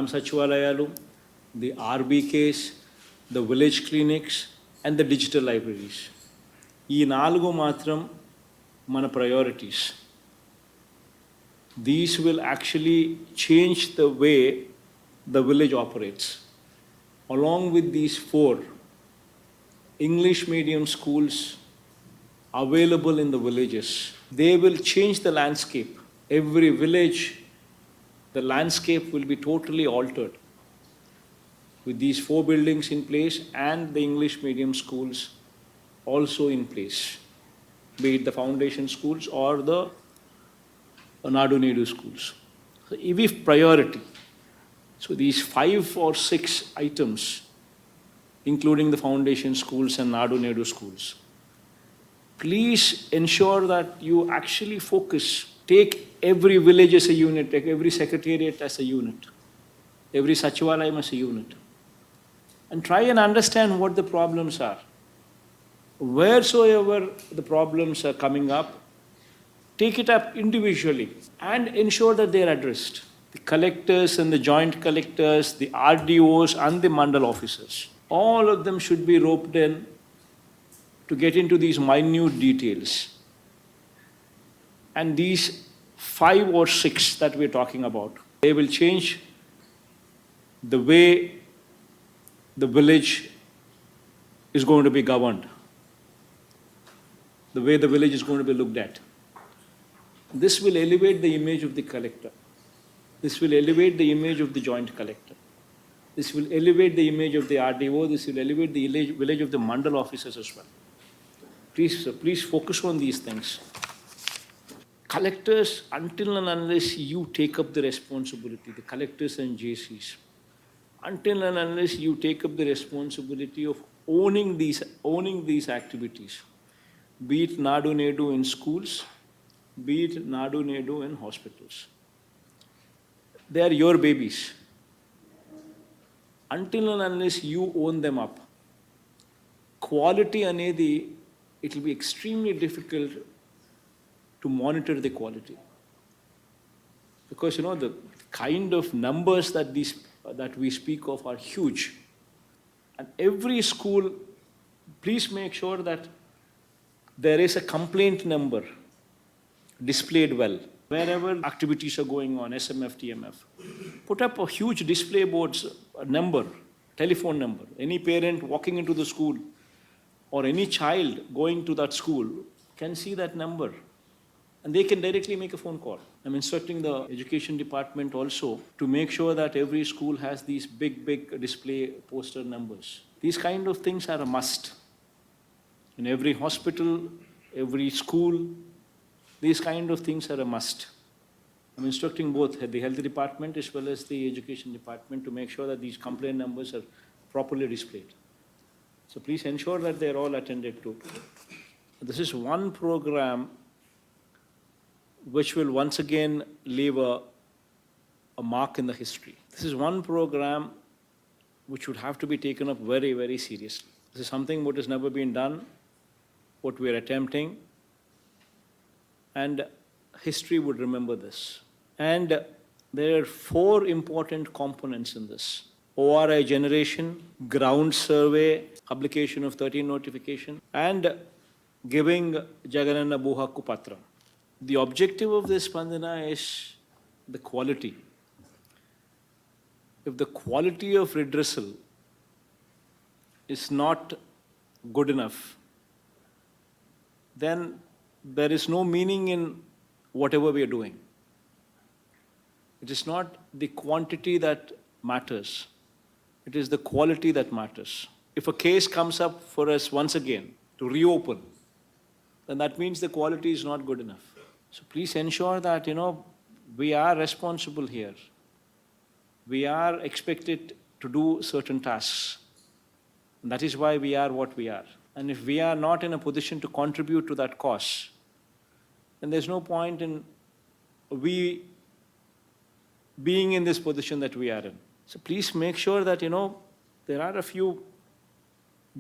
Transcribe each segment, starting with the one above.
Gram Sachivalayalu, the RBKs, the village clinics, and the digital libraries. ఈ 4 మాత్రం మన priorities. These will actually change the way the village operates. Along with these 4 English medium schools available in the villages, they will change the landscape. Every village, the landscape will be totally altered with these 4 buildings in place and the English medium schools also in place, be it the foundation schools or the Nadu Nedu schools. So if priority, so these 5 or 6 items, including the foundation schools and Nadu Nedu schools, please ensure that you actually focus, take every village as a unit, take every secretariat as a unit, every Sachivalayam as a unit, and try and understand what the problems are. Wheresoever the problems are coming up, take it up individually and ensure that they are addressed. The collectors and the joint collectors, the RDOs and the mandal officers, all of them should be roped in to get into these minute details. And these 5 or 6 that we're talking about, they will change the way the village is going to be governed, the way the village is going to be looked at. This will elevate the image of the collector. This will elevate the image of the joint collector. This will elevate the image of the RDO. This will elevate the village of the mandal officers as well. Please focus on these things. Collectors, until and unless you take up the responsibility, the collectors and JCs, until and unless you take up the responsibility of owning these activities, be it Nadu Nedu in schools, be it Nadu Nedu in hospitals, they are your babies. Until and unless you own them up, quality anedi, it will be extremely difficult to monitor the quality. Because the kind of numbers that we speak of are huge. And every school, please make sure that there is a complaint number displayed well. Wherever activities are going on, SMF, TMF, put up a huge display boards, a number, telephone number. Any parent walking into the school or any child going to that school can see that number and they can directly make a phone call. I'm instructing the education department also to make sure that every school has these big display poster numbers. These kind of things are a must. In every hospital, every school, these kind of things are a must. I'm instructing both the health department as well as the education department to make sure that these complaint numbers are properly displayed. So please ensure that they're all attended to. This is one program which will once again leave a mark in the history. This is one program which would have to be taken up very, very seriously. This is something what has never been done, what we are attempting, and history would remember this. And there are 4 important components in this: ORI generation, ground survey, publication of 13 notification, and giving Jagan Buhakku Patra. The objective of this Spandana is the quality. If the quality of redressal is not good enough, then there is no meaning in whatever we are doing. It is not the quantity that matters. It is the quality that matters. If a case comes up for us once again to reopen, then that means the quality is not good enough. So please ensure that, we are responsible here. We are expected to do certain tasks. And that is why we are what we are. And if we are not in a position to contribute to that cause, then there's no point in we being in this position that we are in. So please make sure that, there are a few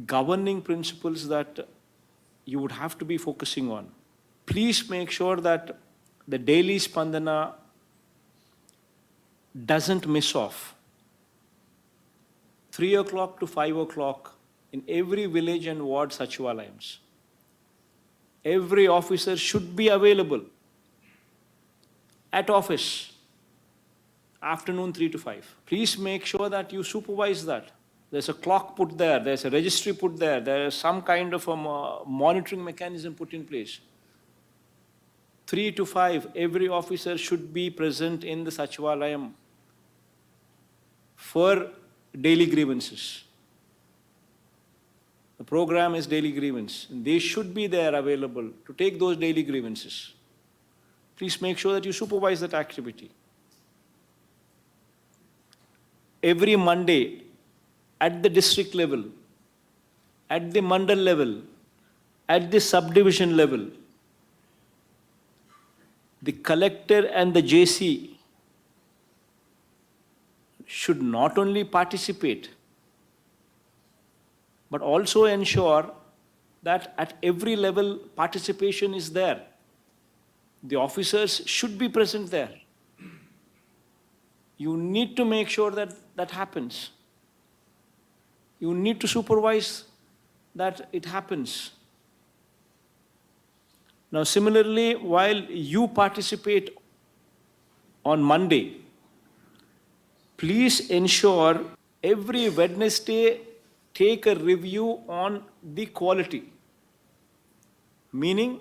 governing principles that you would have to be focusing on. Please make sure that the daily Spandana doesn't miss off 3 o'clock to 5 o'clock in every village and ward Sachivalayams. Every officer should be available at office, afternoon 3 to 5. Please make sure that you supervise that. There's a clock put there, there's a registry put there, there is some kind of a monitoring mechanism put in place. 3 to 5, every officer should be present in the Sachivalayam for daily grievances. The program is daily grievance. They should be there available to take those daily grievances. Please make sure that you supervise that activity. Every Monday, at the district level, at the mandal level, at the subdivision level, the collector and the JC should not only participate, but also ensure that at every level participation is there. The officers should be present there. You need to make sure that that happens. You need to supervise that it happens. Now, similarly, while you participate on Monday, please ensure every Wednesday take a review on the quality. Meaning,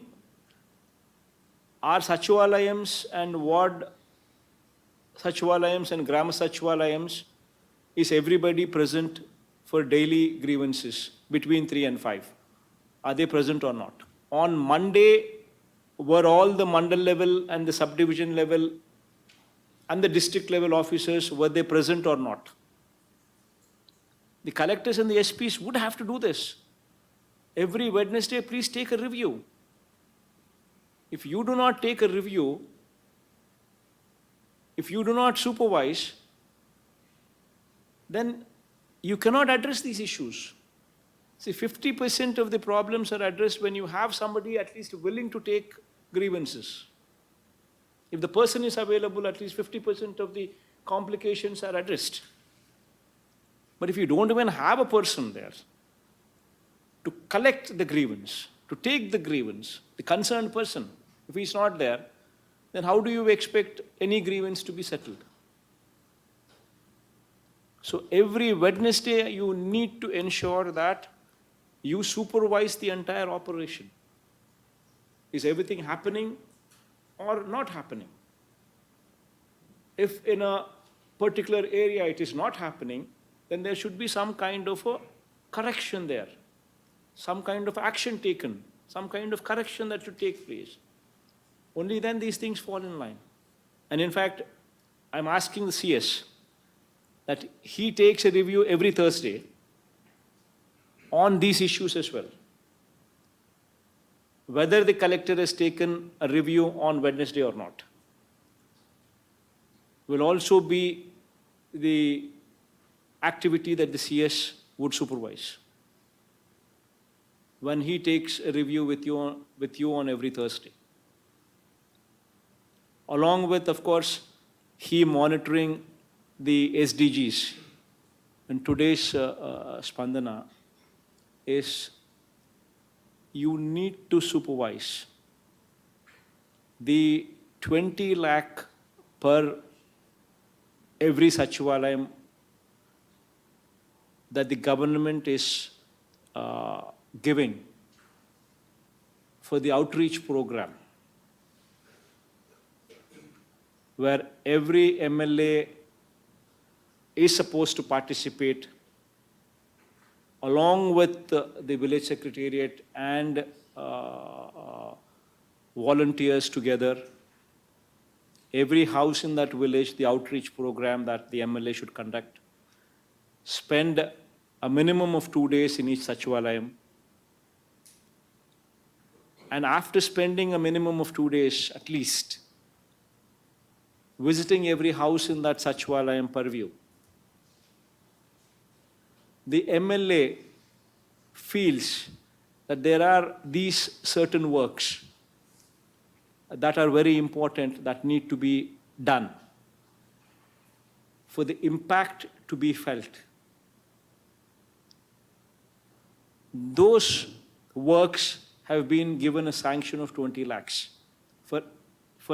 our Sachivalayams and ward Sachivalayams and Grama Sachivalayams, is everybody present for daily grievances between 3 and 5? Are they present or not? On Monday, were all the mandal level and the subdivision level and the district level officers, were they present or not? The collectors and the SPs would have to do this. Every Wednesday, please take a review. If you do not take a review, if you do not supervise, then you cannot address these issues. See, 50% of the problems are addressed when you have somebody at least willing to take grievances. If the person is available, at least 50% of the complications are addressed. But if you don't even have a person there to collect the grievance, to take the grievance, the concerned person, if he's not there, then how do you expect any grievance to be settled? So every Wednesday, you need to ensure that you supervise the entire operation. Is everything happening or not happening? If in a particular area it is not happening, then there should be some kind of a correction there, some kind of action taken, some kind of correction that should take place. Only then these things fall in line. And in fact, I'm asking the CS that he takes a review every Thursday on these issues as well. Whether the collector has taken a review on Wednesday or not will also be the activity that the CS would supervise when he takes a review with you on every Thursday. Along with, of course, he monitoring the SDGs. And today's Spandana is you need to supervise the 20 lakh per every Sachivalayam that the government is giving for the outreach program, where every MLA is supposed to participate along with the village secretariat and volunteers together. Every house in that village, the outreach program that the MLA should conduct, spend a minimum of 2 days in each Sachivalayam. And after spending a minimum of 2 days, at least, visiting every house in that Sachivalayam purview, the MLA feels that there are these certain works that are very important that need to be done for the impact to be felt. those works have been given a sanction of 20 lakhs for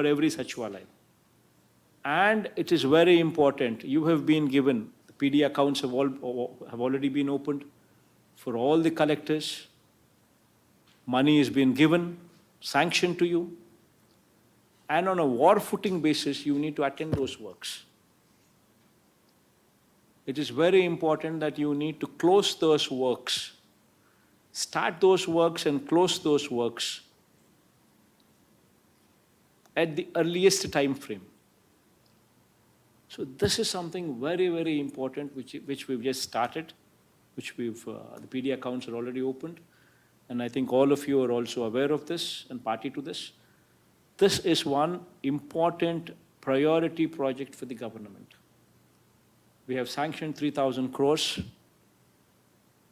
every Sachivalaya. And it is very important, you have been given, the PD accounts have already been opened for all the collectors. Money has been given, sanctioned to you. And on a war footing basis, you need to attend those works. It is very important that you need to close those works, start those works and close those works at the earliest time frame. So this is something very, very important which we've just started, which the PD accounts are already opened. And I think all of you are also aware of this and party to this. This is one important priority project for the government. We have sanctioned 3,000 crores,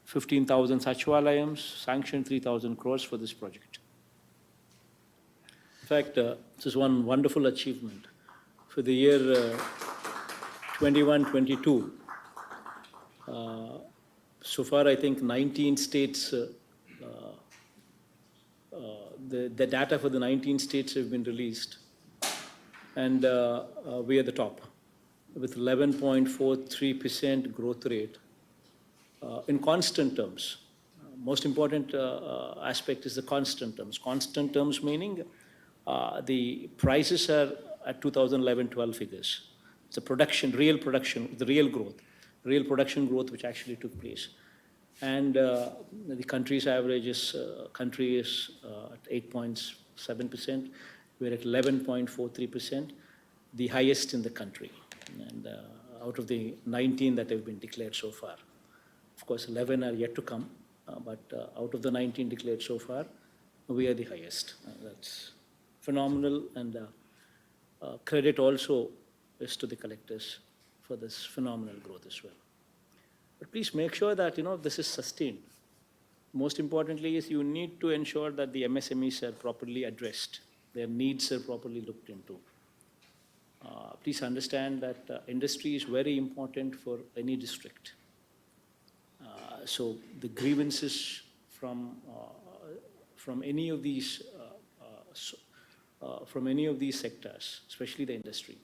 15,000 Sachivalayams, sanctioned 3,000 crores for this project. In fact, this is one wonderful achievement. For the year 21-22, so far I think 19 states, the data for the 19 states have been released, and we are the top with 11.43% growth rate in constant terms. Most important aspect is the constant terms. Constant terms meaning the prices are at 2011-12 figures. It's a production, real production, the real growth, real production growth which actually took place. And the country's average is, country is at 8.7%. We're at 11.43%, the highest in the country. And out of the 19 that have been declared so far. Of course, 11 are yet to come, but out of the 19 declared so far, we are the highest. That's phenomenal, and credit also is to the collectors for this phenomenal growth as well. But please make sure that this is sustained. Most importantly is you need to ensure that the MSMEs are properly addressed, their needs are properly looked into. Please understand that industry is very important for any district. So the grievances from any of these sectors, especially the industry,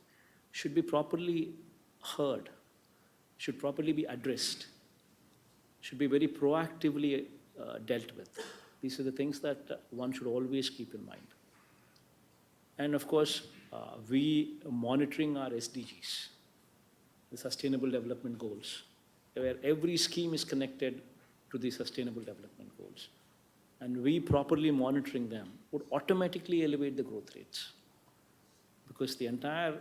should be properly heard, should properly be addressed, should be very proactively dealt with. These are the things that one should always keep in mind. And of course, we are monitoring our SDGs, the Sustainable Development Goals, where every scheme is connected to the Sustainable Development Goals. And we properly monitoring them would automatically elevate the growth rates, because the entire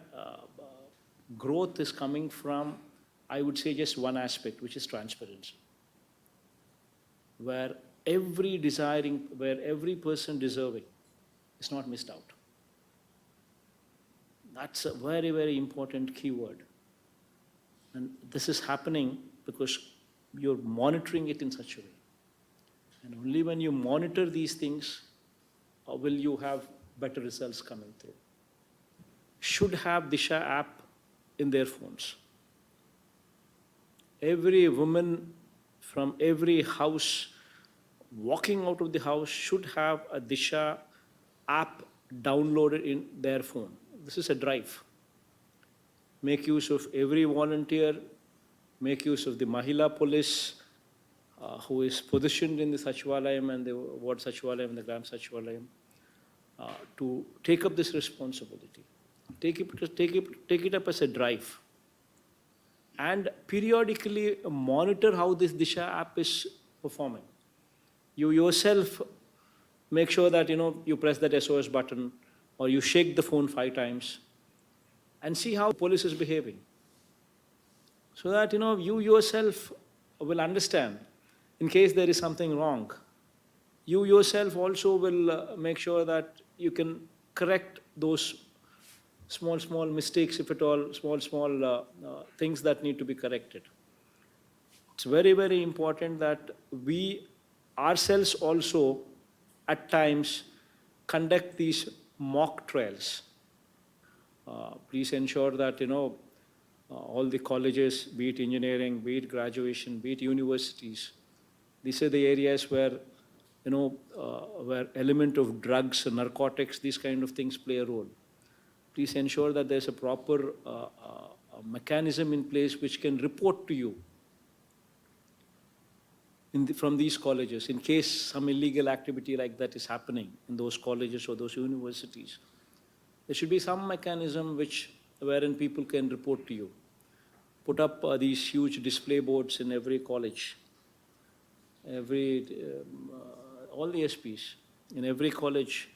growth is coming from, I would say, just one aspect, which is transparency, where every person deserving is not missed out. That's a very, very important keyword. And this is happening because you're monitoring it in such a way. And only when you monitor these things will you have better results coming through. Should have Disha app in their phones. Every woman from every house walking out of the house should have a Disha app downloaded in their phone. This is a drive. Make use of every volunteer, make use of the Mahila police who is positioned in the Sachivalayam and the Ward Sachivalayam and the Gram Sachivalayam to take up this responsibility. Take it up as a drive. And periodically monitor how this Disha app is performing. You yourself make sure that you press that SOS button or you shake the phone 5 times and see how the police is behaving. So that you yourself will understand in case there is something wrong. You yourself also will make sure that you can correct those small mistakes, if at all, small things that need to be corrected. It's very, very important that we ourselves also at times conduct these mock trials. Please ensure that all the colleges, be it engineering, be it graduation, be it universities, These are the areas where, where element of drugs and narcotics, these kind of things play a role. Please ensure that there's a proper mechanism in place which can report to you from these colleges in case some illegal activity like that is happening in those colleges or those universities. There should be some mechanism wherein people can report to you. Put up these huge display boards in every college, all the SPs, in every college,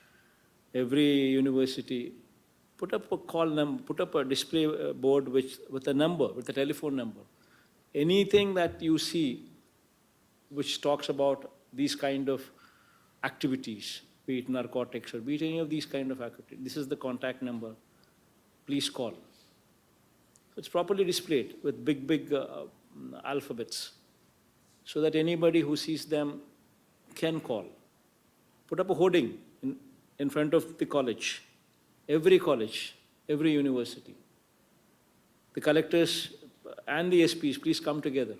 every university. Put up a call number, put up a display board with a number, with a telephone number. Anything that you see which talks about these kind of activities, be it narcotics or be it any of these kind of activities, this is the contact number. Please call. It's properly displayed with big alphabets so that anybody who sees them can call. Put up a hoarding in front of the college, every university. The collectors and the SPs, please come together.